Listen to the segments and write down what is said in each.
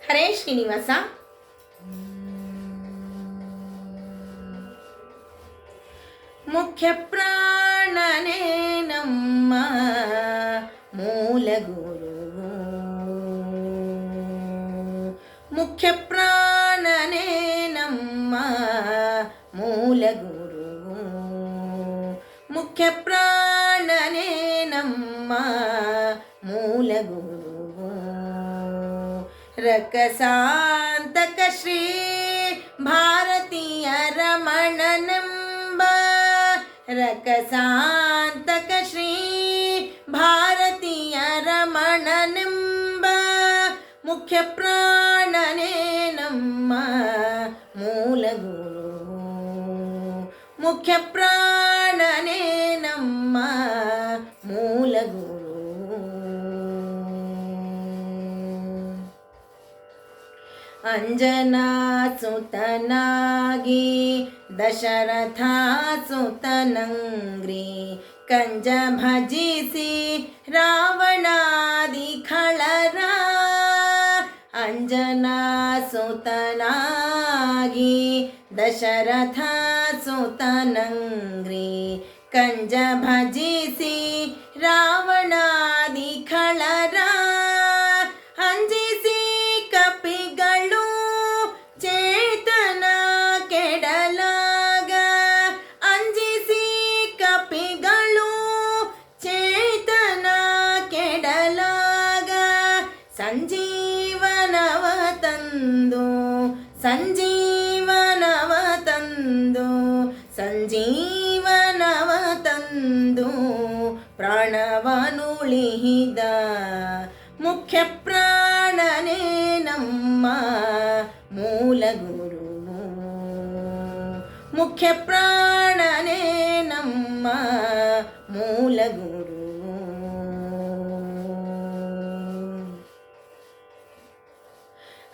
ಹರೇ ಶ್ರೀನಿವಾಸ. ಮುಖ್ಯ ಪ್ರಾಣನೇ ನಮ್ಮ ಮೂಲ ಗುರು, ಮುಖ್ಯ ಪ್ರಾಣನೇ ನಮ್ಮ ಮೂಲ ಗುರು, ಮುಖ್ಯ ಪ್ರಾಣನೇ ನಮ್ಮ ಮೂಲ ಗುರು. ರಕ್ಕಸಾಂತಕ ಶ್ರೀ ಭಾರತೀಯ ರಮಣನೆಂಬ, ರಕ್ಕಸಾಂತಕ ಶ್ರೀ ಭಾರತೀಯ ರಮಣನೆಂಬ ಮುಖ್ಯ ಪ್ರಾಣನೇ ನಮ್ಮ ಮೂಲ ಗುರು, ಮುಖ್ಯ ಪ್ರಾಣನೇ ನಮ್ಮ ಮೂಲ ಗುರು. ಅಂಜನಾ ಸುತನಾಗಿ ದಶರಥ ಸುತನಂಗ್ರಿ ಕಂಜ ಭಜಿಸಿ ರಾವಣಾದಿ ಖಳರ. ಅಂಜನಾ ಸುತನಾಗಿ ದಶರಥ ಸುತನಂಗ್ರಿ ಕಂಜ ಭಜಿಸಿ ರಾವಣಾದಿ ಖಳರ. ಅಂಜಿಸಿ ಕಪಿಗಳು ಚೇತನ ಕೆಡಲಾಗ, ಅಂಜಿಸಿ ಕಪಿಗಳು ಚೇತನ ಕೆಡಲಾಗ. ಸಂಜೀವನವ ತಂದು, ಸಂಜೀವನವ ತಂದು, ಸಂಜೀವನವ ತಂದು ಪ್ರಾಣವನುಳಿಹಿದ ಮುಖ್ಯ ಪ್ರಾಣನೇ ನಮ್ಮ ಮೂಲ ಗುರು, ಮುಖ್ಯ ಪ್ರಾಣನೇ ನಮ್ಮ ಮೂಲ ಗುರು.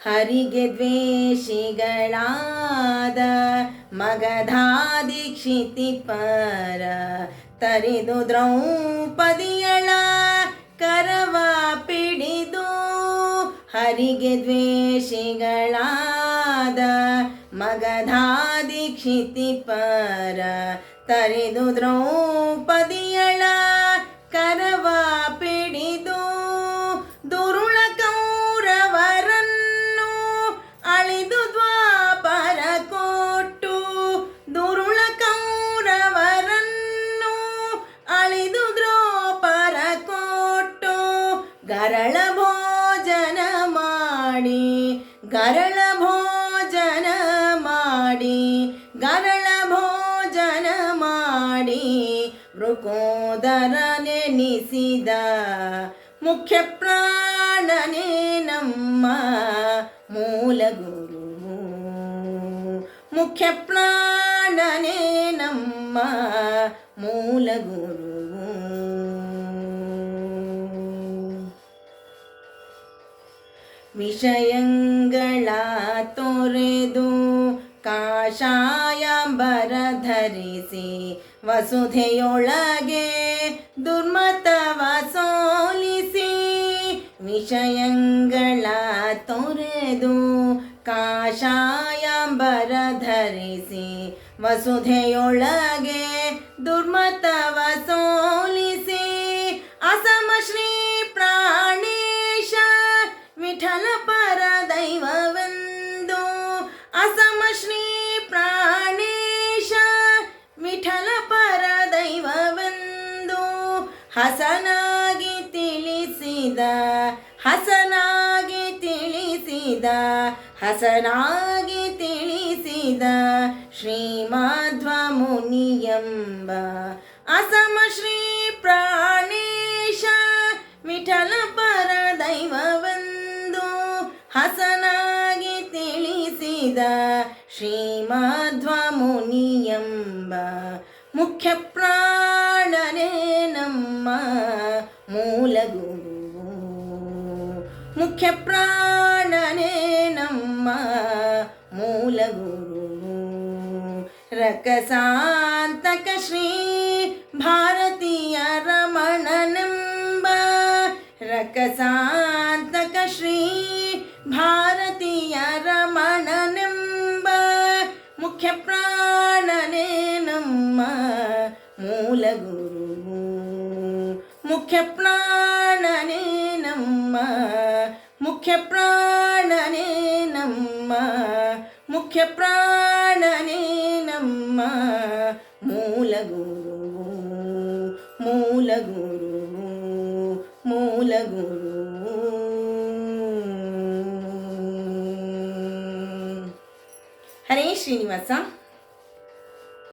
ಹರಿಗೆ ದ್ವೇಷಿಗಳಾದ ಮಗಧಾದಿ ಕ್ಷಿತಿಪರ ತರಿದು ದ್ರೌಪದಿಯಳ ಕರವ ಪಿಡಿದು. ಹರಿಗೆ ದ್ವೇಷಿಗಳಾದ ಮಗಧಾದಿ ಕ್ಷಿತಿಪರ ತರಿದು ದ್ರೌಪದಿಯಳ ಕರವ ಪಿಡಿದು. ದುರುಳ ಕೌರವರನ್ನು ಅಳಿದು ದ್ವಾಪರ ಕೊಟ್ಟು, ದುರುಳ ಕೌರವರನ್ನು ಅಳಿದು ದ್ವಾಪರ ಕೊಟ್ಟು. ಗರಳ ಭೋಜನ ಮಾಡಿ, ಗರಳ ಭೋಜನ ಮಾಡಿ, ಗರಳ ಭೋಜನ ಮಾಡಿ ವೃಕೋದರ ನೆನೆಸಿದ ಮುಖ್ಯ ಪ್ರಾಣನೇ ನಮ್ಮ ಮೂಲ ಗುರು, ಮುಖ್ಯ ಪ್ರಾಣನೇ ನಮ್ಮ ಮೂಲ ಗುರು. ವಿಷಯಗಳ ತೊರೆದು ಕಾಷಾಯಾಂಬರ ಧರಿಸಿ ವಸುಧೆಯೊಳಗೆ ದುರ್ಮತವ ಸೋಲಿಸಿ. ವಿಷಯಗಳ ತೊರೆದು ಕಾಷಾಯಾಂಬರ ಧರಿಸಿ ವಸುಧೆಯೊಳಗೆ ದುರ್ಮತವ ಸೋಲಿಸಿ. ಅಸಮ ಶ್ರೀ ಪ್ರಾಣೇಶ ವಿಠಲ ಪರ ದೈವವೆಂದು, ಅಸಮ ಶ್ರೀ ಪ್ರಾಣೇಶ ವಿಠಲ ಪರ ದೈವವೆಂದು ಹಸನಾಗಿ ತಿಳಿಸಿದ, ಹಸನಾಗಿ ತಿಳಿಸಿದ, ಹಸನಾಗಿ ತಿಳಿಸಿದ ಶ್ರೀಮಾಧ್ವ ಮುನಿಯೆಂಬ ಅಸಮ ಶ್ರೀ ಪ್ರಾಣೇಶ ವಿಠಲ ಪರ ದೈವವೆಂದು ಹಸನಾಗಿ ತಿಳಿಸಿದ ಶ್ರೀಮಾಧ್ವ ಮುನಿಯೆಂಬ ಮುಖ್ಯ ಪ್ರಾಣನೇ ನಮ್ಮ ಮೂಲ ಗುರು, ಮುಖ್ಯ ಪ್ರಾಣನೇ ನಮ್ಮ ಮೂಲ ಗುರು. ರಕ್ಕಸಾಂತಕ ಶ್ರೀ ಭಾರತೀಯ ರಮಣನೆಂಬ, ರಕ್ಕಸಾಂತಕ ಶ್ರೀ ಭಾರತೀಯ ಮೂಲ ಗುರು. ಮುಖ್ಯ ಪ್ರಾಣನೇ ನಮ್ಮ, ಮುಖ್ಯ ಪ್ರಾಣನೇ ನಮ್ಮ, ಮುಖ್ಯ ಪ್ರಾಣನೇ ನಮ್ಮ ಮೂಲ ಗುರು, ಮೂಲ ಗುರು, ಮೂಲ ಗುರು. ಹರೇ ಶ್ರೀನಿವಾಸ.